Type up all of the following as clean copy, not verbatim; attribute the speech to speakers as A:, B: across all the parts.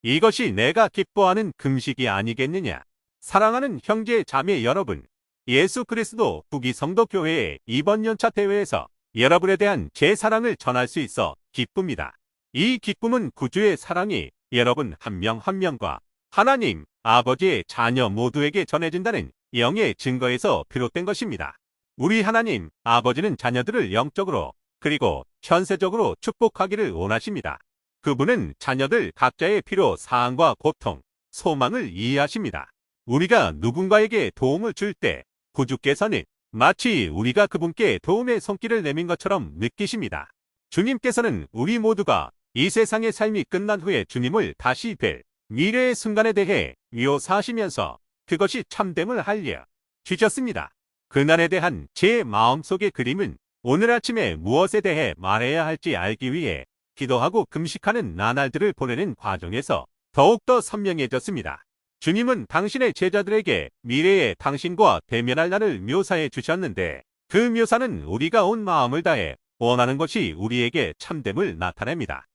A: 이것이 내가 기뻐하는 금식이 아니겠느냐. 사랑하는 형제 자매 여러분, 예수 그리스도 부기성도교회의 이번 연차 대회에서 여러분에 대한 제 사랑을 전할 수 있어 기쁩니다. 이 기쁨은 구주의 사랑이 여러분 한 명 한 명과 하나님 아버지의 자녀 모두에게 전해진다는 영의 증거에서 비롯된 것입니다. 우리 하나님 아버지는 자녀들을 영적으로 그리고 현세적으로 축복하기를 원하십니다. 그분은 자녀들 각자의 필요 사항과 고통, 소망을 이해하십니다. 우리가 누군가에게 도움을 줄 때 구주께서는 마치 우리가 그분께 도움의 손길을 내민 것처럼 느끼십니다. 주님께서는 우리 모두가 이 세상의 삶이 끝난 후에 주님을 다시 뵐 미래의 순간에 대해 묘사하시면서 그것이 참됨을 알려 주셨습니다. 그날에 대한 제 마음속의 그림은 오늘 아침에 무엇에 대해 말해야 할지 알기 위해 기도하고 금식하는 나날들을 보내는 과정에서 더욱더 선명해졌습니다. 주님은 당신의 제자들에게 미래의 당신과 대면할 날을 묘사해 주셨는데 그 묘사는 우리가 온 마음을 다해 원하는 것이 우리에게 참됨을 나타냅니다.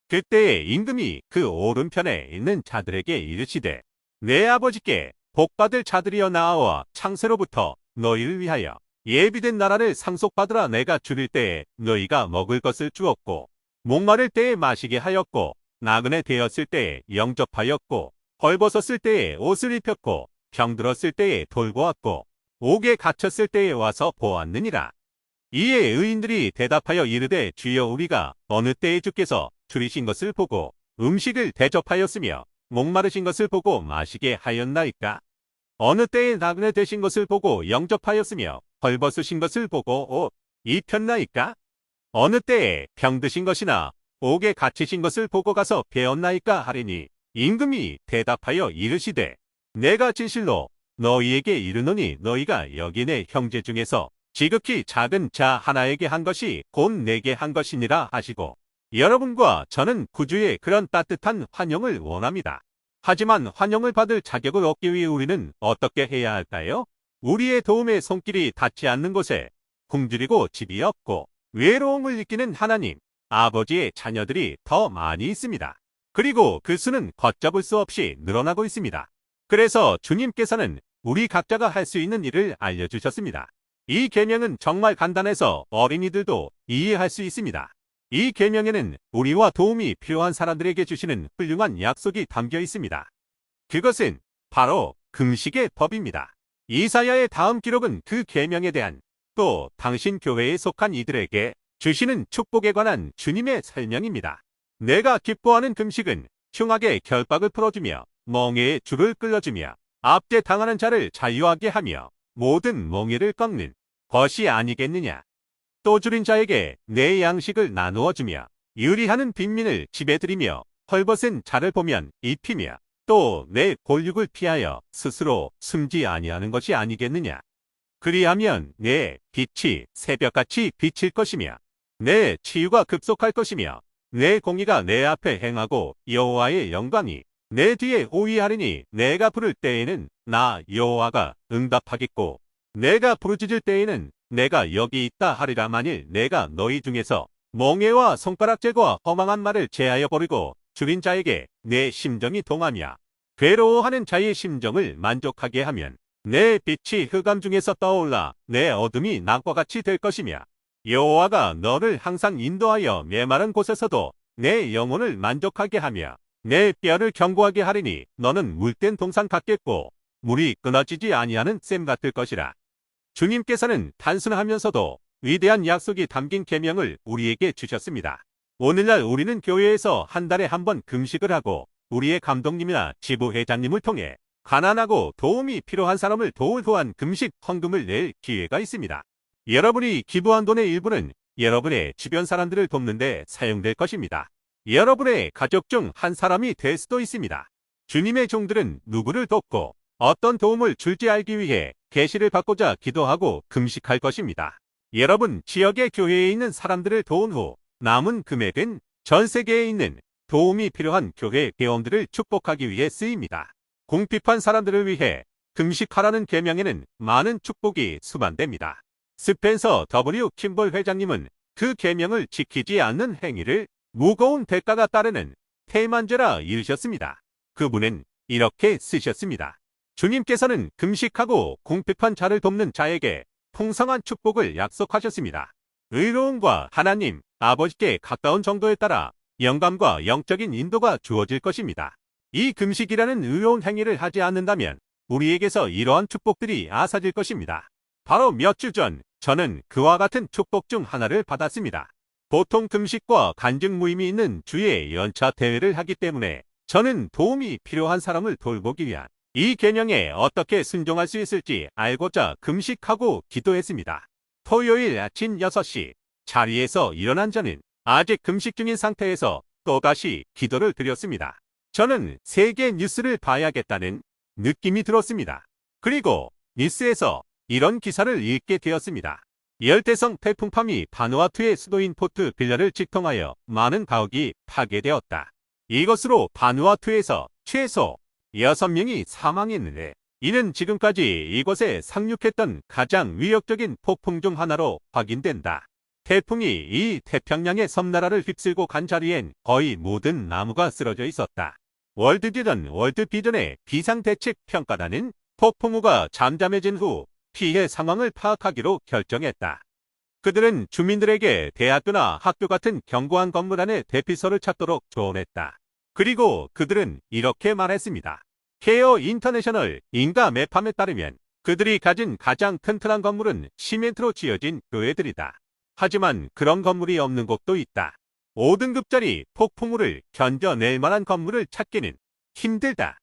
A: 그때에 임금이 그 오른편에 있는 자들에게 이르시되 내 아버지께 복받을 자들이여 나아와 창세로부터 너희를 위하여 예비된 나라를 상속받으라. 내가 줄일 때에 너희가 먹을 것을 주었고 목마를 때에 마시게 하였고 나그네 되었을 때에 영접하였고 헐벗었을 때에 옷을 입혔고 병들었을 때에 돌보았고 옥에 갇혔을 때에 와서 보았느니라. 이에 의인들이 대답하여 이르되 주여 우리가 어느 때에 주께서 줄이신 것을 보고 음식을 대접하였으며 목마르신 것을 보고 마시게 하였나이까? 어느 때에 나그네 되신 것을 보고 영접하였으며 헐벗으신 것을 보고 옷 입혔나이까? 어느 때에 병드신 것이나 옥에 갇히신 것을 보고 가서 배웠나이까 하리니 임금이 대답하여 이르시되 내가 진실로 너희에게 이르노니 너희가 여기 내 형제 중에서 지극히 작은 자 하나에게 한 것이 곧 내게 한 것이니라 하시고 여러분과 저는 구주의 그런 따뜻한 환영을 원합니다. 하지만 환영을 받을 자격을 얻기 위해 우리는 어떻게 해야 할까요? 우리의 도움의 손길이 닿지 않는 곳에 굶주리고 집이 없고 외로움을 느끼는 하나님 아버지의 자녀들이 더 많이 있습니다. 그리고 그 수는 걷잡을 수 없이 늘어나고 있습니다. 그래서 주님께서는 우리 각자가 할 수 있는 일을 알려주셨습니다. 이 계명은 정말 간단해서 어린이들도 이해할 수 있습니다. 이 계명에는 우리와 도움이 필요한 사람들에게 주시는 훌륭한 약속이 담겨 있습니다. 그것은 바로 금식의 법입니다. 이사야의 다음 기록은 그 계명에 대한 또 당신 교회에 속한 이들에게 주시는 축복에 관한 주님의 설명입니다. 내가 기뻐하는 금식은 흉악의 결박을 풀어주며 멍에의 줄을 끌어주며 압제 당하는 자를 자유하게 하며 모든 멍에를 꺾는 것이 아니겠느냐. 또 줄인 자에게 내 양식을 나누어 주며 유리하는 빈민을 집에 들이며 헐벗은 자를 보면 입히며 또 내 골육을 피하여 스스로 숨지 아니하는 것이 아니겠느냐. 그리하면 내 빛이 새벽같이 비칠 것이며 내 치유가 급속할 것이며 내 공의가 내 앞에 행하고 여호와의 영광이 내 뒤에 호위하리니 내가 부를 때에는 나 여호와가 응답하겠고 내가 부르짖을 때에는 내가 여기 있다 하리라. 만일 내가 너희 중에서 멍에와 손가락질과 허망한 말을 제하여 버리고 줄인 자에게 내 심정이 동하며 괴로워하는 자의 심정을 만족하게 하면 내 빛이 흑암 중에서 떠올라 내 어둠이 낮과 같이 될 것이며 여호와가 너를 항상 인도하여 메마른 곳에서도 내 영혼을 만족하게 하며 내 뼈를 견고하게 하리니 너는 물된 동산 같겠고 물이 끊어지지 아니하는 샘 같을 것이라. 주님께서는 단순하면서도 위대한 약속이 담긴 계명을 우리에게 주셨습니다. 오늘날 우리는 교회에서 한 달에 한 번 금식을 하고 우리의 감독님이나 지부회장님을 통해 가난하고 도움이 필요한 사람을 도울 또한 금식 헌금을 낼 기회가 있습니다. 여러분이 기부한 돈의 일부는 여러분의 주변 사람들을 돕는 데 사용될 것입니다. 여러분의 가족 중 한 사람이 될 수도 있습니다. 주님의 종들은 누구를 돕고 어떤 도움을 줄지 알기 위해 계시를 받고자 기도하고 금식할 것입니다. 여러분 지역의 교회에 있는 사람들을 도운 후 남은 금액은 전 세계에 있는 도움이 필요한 교회 회원들을 축복하기 위해 쓰입니다. 궁핍한 사람들을 위해 금식하라는 계명에는 많은 축복이 수반됩니다. 스펜서 W. 킴볼 회장님은 그 계명을 지키지 않는 행위를 무거운 대가가 따르는 테만제라 이르셨습니다. 그분은 이렇게 쓰셨습니다. 주님께서는 금식하고 궁핍한 자를 돕는 자에게 풍성한 축복을 약속하셨습니다. 의로움과 하나님, 아버지께 가까운 정도에 따라 영감과 영적인 인도가 주어질 것입니다. 이 금식이라는 의로운 행위를 하지 않는다면 우리에게서 이러한 축복들이 앗아질 것입니다. 바로 몇 주 전 저는 그와 같은 축복 중 하나를 받았습니다. 보통 금식과 간증 모임이 있는 주에 연차 대회를 하기 때문에 저는 도움이 필요한 사람을 돌보기 위한 이 계명에 어떻게 순종할 수 있을지 알고자 금식하고 기도했습니다. 토요일 아침 6시 자리에서 일어난 저는 아직 금식 중인 상태에서 또다시 기도를 드렸습니다. 저는 세계 뉴스를 봐야겠다는 느낌이 들었습니다. 그리고 뉴스에서 이런 기사를 읽게 되었습니다. 열대성 태풍팜이 바누아투의 수도인 포트 빌라를 직통하여 많은 가옥이 파괴되었다. 이것으로 바누아투에서 최소 6명이 사망했는데 이는 지금까지 이곳에 상륙했던 가장 위협적인 폭풍 중 하나로 확인된다. 태풍이 이 태평양의 섬나라를 휩쓸고 간 자리엔 거의 모든 나무가 쓰러져 있었다. 월드비전의 비상대책평가단은 폭풍우가 잠잠해진 후 피해 상황을 파악하기로 결정했다. 그들은 주민들에게 대학교나 학교 같은 견고한 건물 안에 대피소를 찾도록 조언했다. 그리고 그들은 이렇게 말했습니다. 케어 인터내셔널 인가 매팜에 따르면 그들이 가진 가장 튼튼한 건물은 시멘트로 지어진 교회들이다. 하지만 그런 건물이 없는 곳도 있다. 5등급짜리 폭풍우를 견뎌낼 만한 건물을 찾기는 힘들다.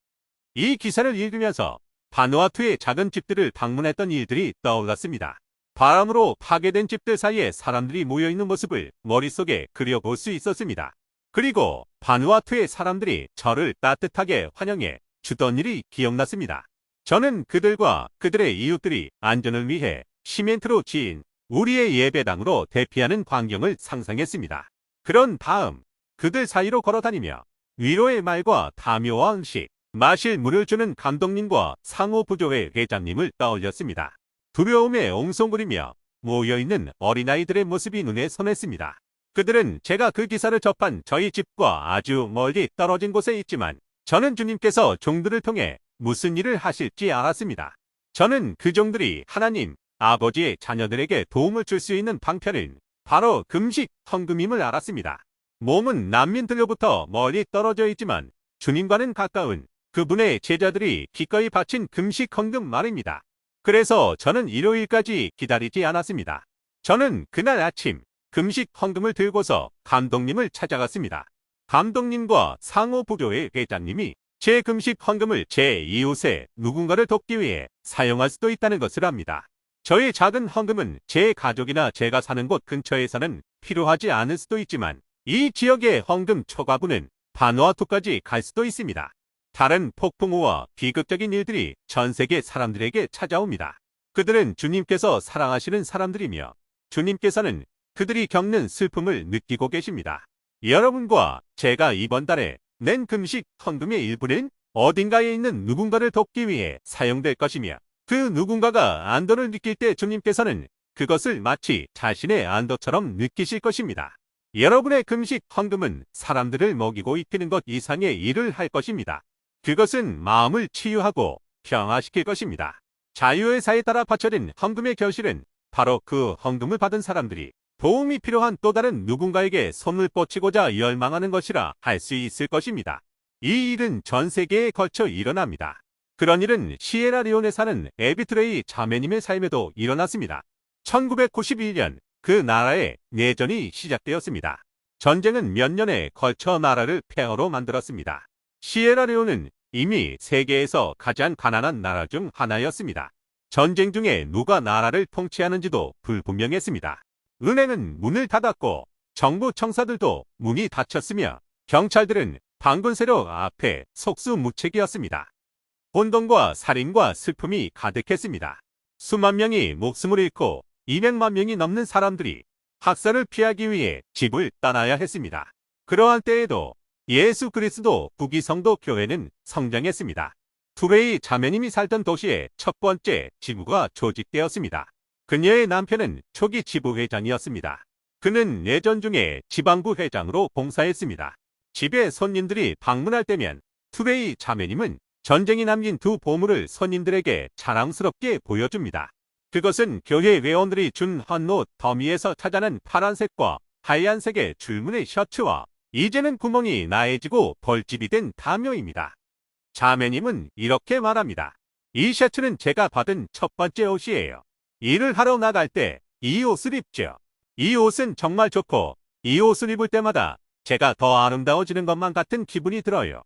A: 이 기사를 읽으면서 바누아투의 작은 집들을 방문했던 일들이 떠올랐습니다. 바람으로 파괴된 집들 사이에 사람들이 모여있는 모습을 머릿속에 그려볼 수 있었습니다. 그리고 바누아투의 사람들이 저를 따뜻하게 환영해 주던 일이 기억났습니다. 저는 그들과 그들의 이웃들이 안전을 위해 시멘트로 지은 우리의 예배당으로 대피하는 광경을 상상했습니다. 그런 다음 그들 사이로 걸어다니며 위로의 말과 다묘와 음식, 마실 물을 주는 감독님과 상호부조회 회장님을 떠올렸습니다. 두려움에 옹송거리며 모여있는 어린아이들의 모습이 눈에 선했습니다. 그들은 제가 그 기사를 접한 저희 집과 아주 멀리 떨어진 곳에 있지만 저는 주님께서 종들을 통해 무슨 일을 하실지 알았습니다. 저는 그 종들이 하나님, 아버지의 자녀들에게 도움을 줄 수 있는 방편은 바로 금식, 헌금임을 알았습니다. 몸은 난민들로부터 멀리 떨어져 있지만 주님과는 가까운 그분의 제자들이 기꺼이 바친 금식, 헌금 말입니다. 그래서 저는 일요일까지 기다리지 않았습니다. 저는 그날 아침 금식, 헌금을 들고서 감독님을 찾아갔습니다. 감독님과 상호부조회 회장님이 제 금식, 헌금을 제 이웃의 누군가를 돕기 위해 사용할 수도 있다는 것을 압니다. 저의 작은 헌금은 제 가족이나 제가 사는 곳 근처에서는 필요하지 않을 수도 있지만 이 지역의 헌금 초과분은 바누아투까지 갈 수도 있습니다. 다른 폭풍우와 비극적인 일들이 전 세계 사람들에게 찾아옵니다. 그들은 주님께서 사랑하시는 사람들이며 주님께서는 그들이 겪는 슬픔을 느끼고 계십니다. 여러분과 제가 이번 달에 낸 금식, 헌금의 일부는 어딘가에 있는 누군가를 돕기 위해 사용될 것이며 그 누군가가 안도를 느낄 때 주님께서는 그것을 마치 자신의 안도처럼 느끼실 것입니다. 여러분의 금식, 헌금은 사람들을 먹이고 입히는 것 이상의 일을 할 것입니다. 그것은 마음을 치유하고 평화시킬 것입니다. 자유의사에 따라 바쳐진 헌금의 결실은 바로 그 헌금을 받은 사람들이 도움이 필요한 또 다른 누군가에게 손을 뻗치고자 열망하는 것이라 할 수 있을 것입니다. 이 일은 전 세계에 걸쳐 일어납니다. 그런 일은 시에라리온에 사는 에비트레이 자매님의 삶에도 일어났습니다. 1991년 그 나라에 내전이 시작되었습니다. 전쟁은 몇 년에 걸쳐 나라를 폐허로 만들었습니다. 시에라리온은 이미 세계에서 가장 가난한 나라 중 하나였습니다. 전쟁 중에 누가 나라를 통치하는지도 불분명했습니다. 은행은 문을 닫았고 정부 청사들도 문이 닫혔으며 경찰들은 반군 세력 앞에 속수무책이었습니다. 혼돈과 살인과 슬픔이 가득했습니다. 수만 명이 목숨을 잃고 200만 명이 넘는 사람들이 학살을 피하기 위해 집을 떠나야 했습니다. 그러한 때에도 예수 그리스도 부기성도 교회는 성장했습니다. 투레이 자매님이 살던 도시의 첫 번째 지부가 조직되었습니다. 그녀의 남편은 초기 지부회장이었습니다. 그는 내전 중에 지방부 회장으로 봉사했습니다. 집에 손님들이 방문할 때면 투레이 자매님은 전쟁이 남긴 두 보물을 손님들에게 자랑스럽게 보여줍니다. 그것은 교회 회원들이 준 헌옷 더미에서 찾아낸 파란색과 하얀색의 줄무늬 셔츠와 이제는 구멍이 나해지고 벌집이 된 담요입니다. 자매님은 이렇게 말합니다. 이 셔츠는 제가 받은 첫 번째 옷이에요. 일을 하러 나갈 때 이 옷을 입죠. 이 옷은 정말 좋고 이 옷을 입을 때마다 제가 더 아름다워지는 것만 같은 기분이 들어요.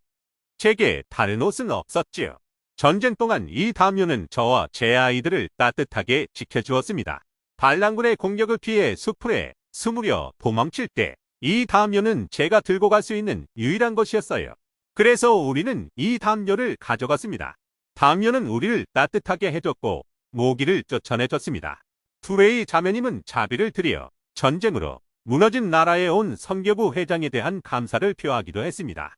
A: 제게 다른 옷은 없었지요. 전쟁 동안 이 담요는 저와 제 아이들을 따뜻하게 지켜주었습니다. 반란군의 공격을 피해 숲에 숨으려 도망칠 때 이 담요는 제가 들고 갈 수 있는 유일한 것이었어요. 그래서 우리는 이 담요를 가져갔습니다. 담요는 우리를 따뜻하게 해줬고 모기를 쫓아내줬습니다. 투레이 자매님은 자비를 들여 전쟁으로 무너진 나라에 온 선교부 회장에 대한 감사를 표하기도 했습니다.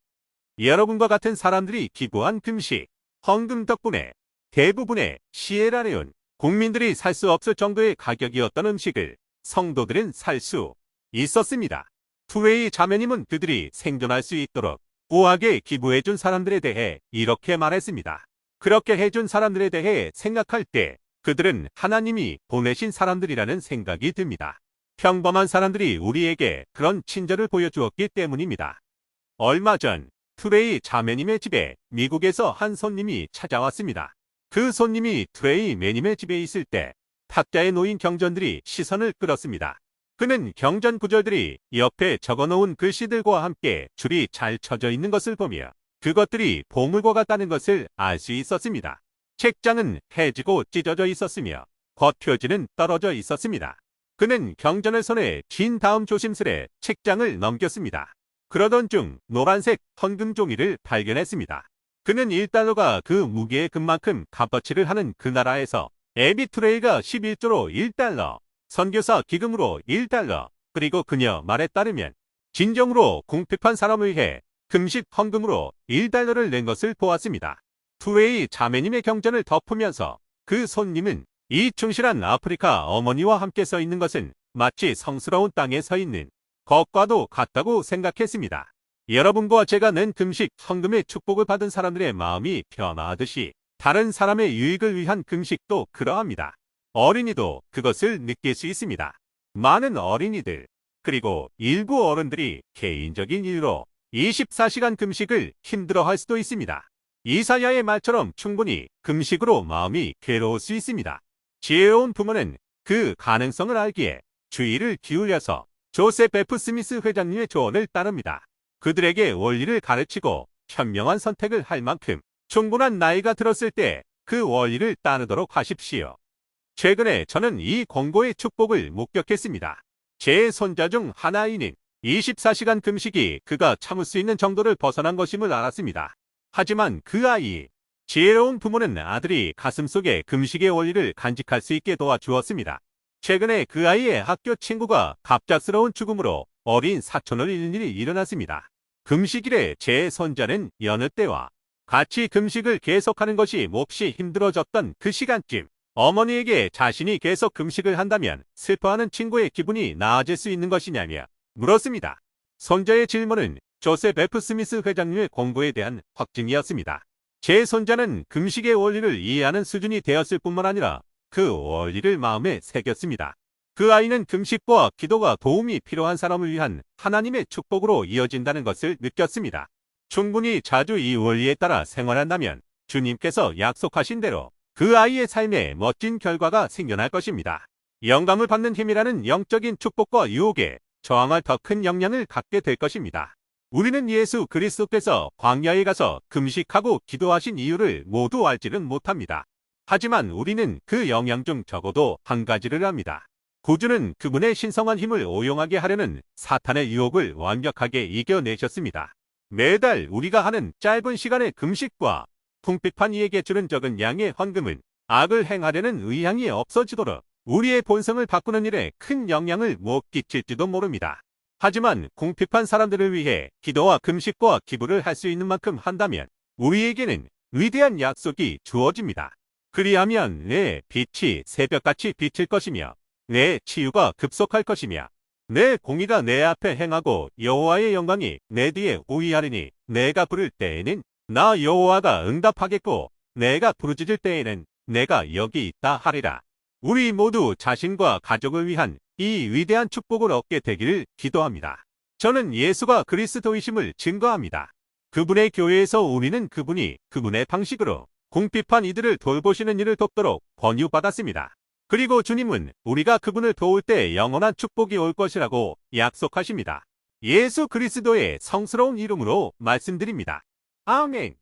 A: 여러분과 같은 사람들이 기부한 금식, 헌금 덕분에 대부분의 시에라레온 국민들이 살 수 없을 정도의 가격이었던 음식을 성도들은 살 수 있었습니다. 투웨이 자매님은 그들이 생존할 수 있도록 우하게 기부해준 사람들에 대해 이렇게 말했습니다. 그렇게 해준 사람들에 대해 생각할 때 그들은 하나님이 보내신 사람들이라는 생각이 듭니다. 평범한 사람들이 우리에게 그런 친절을 보여주었기 때문입니다. 얼마 전 투레이 자매님의 집에 미국에서 한 손님이 찾아왔습니다. 그 손님이 투레이 매님의 집에 있을 때 탁자에 놓인 경전들이 시선을 끌었습니다. 그는 경전 구절들이 옆에 적어놓은 글씨들과 함께 줄이 잘 쳐져 있는 것을 보며 그것들이 보물과 같다는 것을 알 수 있었습니다. 책장은 해지고 찢어져 있었으며 겉표지는 떨어져 있었습니다. 그는 경전을 손에 쥔 다음 조심스레 책장을 넘겼습니다. 그러던 중 노란색 헌금 종이를 발견했습니다. 그는 1달러가 그 무게의 금만큼 값어치를 하는 그 나라에서 에비투레이가 11조로 1달러, 선교사 기금으로 1달러, 그리고 그녀 말에 따르면 진정으로 궁핍한 사람을 위해 금식 헌금으로 1달러를 낸 것을 보았습니다. 투웨이 자매님의 경전을 덮으면서 그 손님은 이 충실한 아프리카 어머니와 함께 서 있는 것은 마치 성스러운 땅에 서 있는 것과도 같다고 생각했습니다. 여러분과 제가 낸 금식 헌금의 축복을 받은 사람들의 마음이 변화하듯이 다른 사람의 유익을 위한 금식도 그러합니다. 어린이도 그것을 느낄 수 있습니다. 많은 어린이들 그리고 일부 어른들이 개인적인 이유로 24시간 금식을 힘들어할 수도 있습니다. 이사야의 말처럼 충분히 금식으로 마음이 괴로울 수 있습니다. 지혜로운 부모는 그 가능성을 알기에 주의를 기울여서 조셉 F. 스미스 회장님의 조언을 따릅니다. 그들에게 원리를 가르치고 현명한 선택을 할 만큼 충분한 나이가 들었을 때 그 원리를 따르도록 하십시오. 최근에 저는 이 권고의 축복을 목격했습니다. 제 손자 중 하나이는 24시간 금식이 그가 참을 수 있는 정도를 벗어난 것임을 알았습니다. 하지만 그 아이, 지혜로운 부모는 아들이 가슴속에 금식의 원리를 간직할 수 있게 도와주었습니다. 최근에 그 아이의 학교 친구가 갑작스러운 죽음으로 어린 사촌을 잃는 일이 일어났습니다. 금식일에 제 손자는 여느 때와 같이 금식을 계속하는 것이 몹시 힘들어졌던 그 시간쯤 어머니에게 자신이 계속 금식을 한다면 슬퍼하는 친구의 기분이 나아질 수 있는 것이냐며 물었습니다. 손자의 질문은 조셉 F. 스미스 회장님의 권고에 대한 확증이었습니다. 제 손자는 금식의 원리를 이해하는 수준이 되었을 뿐만 아니라 그 원리를 마음에 새겼습니다. 그 아이는 금식과 기도가 도움이 필요한 사람을 위한 하나님의 축복으로 이어진다는 것을 느꼈습니다. 충분히 자주 이 원리에 따라 생활한다면 주님께서 약속하신 대로 그 아이의 삶에 멋진 결과가 생겨날 것입니다. 영감을 받는 힘이라는 영적인 축복과 유혹에 저항할 더 큰 역량을 갖게 될 것입니다. 우리는 예수 그리스도께서 광야에 가서 금식하고 기도하신 이유를 모두 알지는 못합니다. 하지만 우리는 그 영향 중 적어도 한 가지를 압니다. 구주는 그분의 신성한 힘을 오용하게 하려는 사탄의 유혹을 완벽하게 이겨내셨습니다. 매달 우리가 하는 짧은 시간의 금식과 궁핍한 이에게 주는 적은 양의 헌금은 악을 행하려는 의향이 없어지도록 우리의 본성을 바꾸는 일에 큰 영향을 못 끼칠지도 모릅니다. 하지만 궁핍한 사람들을 위해 기도와 금식과 기부를 할 수 있는 만큼 한다면 우리에게는 위대한 약속이 주어집니다. 그리하면 내 빛이 새벽같이 비칠 것이며 내 치유가 급속할 것이며 내 공의가 내 앞에 행하고 여호와의 영광이 내 뒤에 우위하리니 내가 부를 때에는 나 여호와가 응답하겠고 내가 부르짖을 때에는 내가 여기 있다 하리라. 우리 모두 자신과 가족을 위한 이 위대한 축복을 얻게 되기를 기도합니다. 저는 예수가 그리스도이심을 증거합니다. 그분의 교회에서 우리는 그분의 방식으로 궁핍한 이들을 돌보시는 일을 돕도록 권유받았습니다. 그리고 주님은 우리가 그분을 도울 때 영원한 축복이 올 것이라고 약속하십니다. 예수 그리스도의 성스러운 이름으로 말씀드립니다. 아멘.